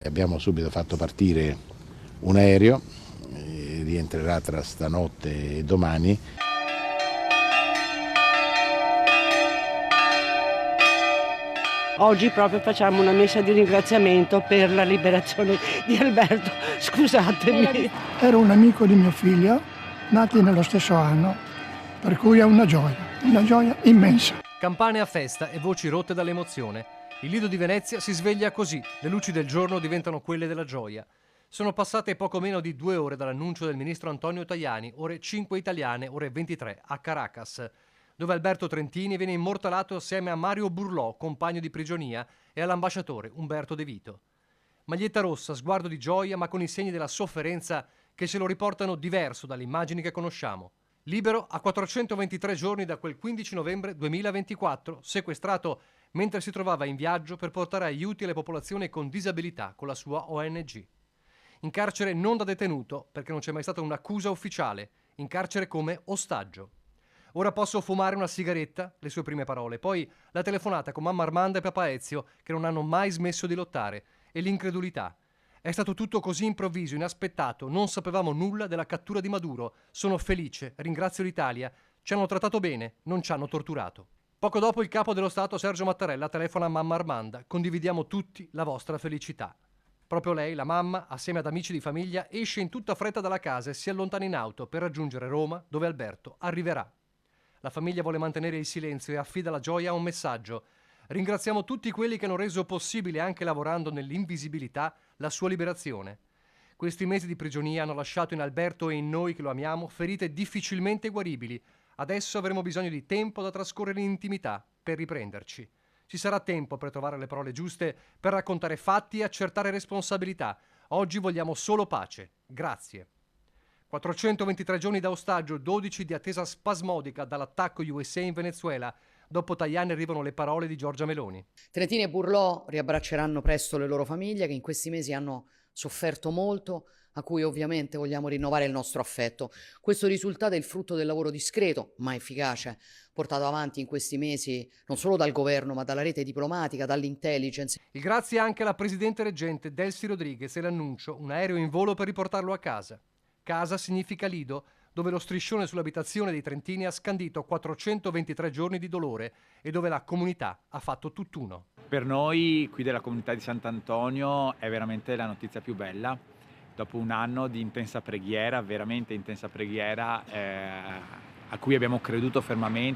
Abbiamo subito fatto partire un aereo, rientrerà tra stanotte e domani. Oggi proprio facciamo una messa di ringraziamento per la liberazione di Alberto. Scusatemi. Era un amico di mio figlio, nati nello stesso anno, per cui è una gioia immensa. Campane a festa e voci rotte dall'emozione. Il Lido di Venezia si sveglia così, le luci del giorno diventano quelle della gioia. Sono passate poco meno di 2 ore dall'annuncio del ministro Antonio Tajani, ore 5 italiane, ore 23 a Caracas, dove Alberto Trentini viene immortalato assieme a Mario Burlò, compagno di prigionia, e all'ambasciatore Umberto De Vito. Maglietta rossa, sguardo di gioia, ma con i segni della sofferenza che ce lo riportano diverso dalle immagini che conosciamo. Libero a 423 giorni da quel 15 novembre 2024, sequestrato mentre si trovava in viaggio per portare aiuti alle popolazioni con disabilità con la sua ONG. In carcere non da detenuto, perché non c'è mai stata un'accusa ufficiale, in carcere come ostaggio. Ora posso fumare una sigaretta, le sue prime parole, poi la telefonata con mamma Armanda e papà Ezio che non hanno mai smesso di lottare, e l'incredulità. È stato tutto così improvviso, inaspettato, non sapevamo nulla della cattura di Maduro. Sono felice, ringrazio l'Italia, ci hanno trattato bene, non ci hanno torturato. Poco dopo il capo dello Stato Sergio Mattarella telefona a mamma Armanda, condividiamo tutti la vostra felicità. Proprio lei, la mamma, assieme ad amici di famiglia, esce in tutta fretta dalla casa e si allontana in auto per raggiungere Roma, dove Alberto arriverà. La famiglia vuole mantenere il silenzio e affida la gioia a un messaggio. Ringraziamo tutti quelli che hanno reso possibile, anche lavorando nell'invisibilità, la sua liberazione. Questi mesi di prigionia hanno lasciato in Alberto e in noi che lo amiamo ferite difficilmente guaribili. Adesso avremo bisogno di tempo da trascorrere in intimità per riprenderci. Ci sarà tempo per trovare le parole giuste, per raccontare fatti e accertare responsabilità. Oggi vogliamo solo pace. Grazie. 423 giorni da ostaggio, 12 di attesa spasmodica dall'attacco USA in Venezuela. Dopo Tajani arrivano le parole di Giorgia Meloni. Trentini e Burlò riabbracceranno presto le loro famiglie che in questi mesi hanno sofferto molto, a cui ovviamente vogliamo rinnovare il nostro affetto. Questo risultato è il frutto del lavoro discreto, ma efficace, portato avanti in questi mesi non solo dal governo, ma dalla rete diplomatica, dall'intelligence. Il grazie anche alla presidente reggente Delcy Rodriguez e l'annuncio, un aereo in volo per riportarlo a casa. Casa significa Lido, dove lo striscione sull'abitazione dei Trentini ha scandito 423 giorni di dolore e dove la comunità ha fatto tutt'uno. Per noi qui della comunità di Sant'Antonio è veramente la notizia più bella. Dopo un anno di intensa preghiera, veramente intensa preghiera, a cui abbiamo creduto fermamente.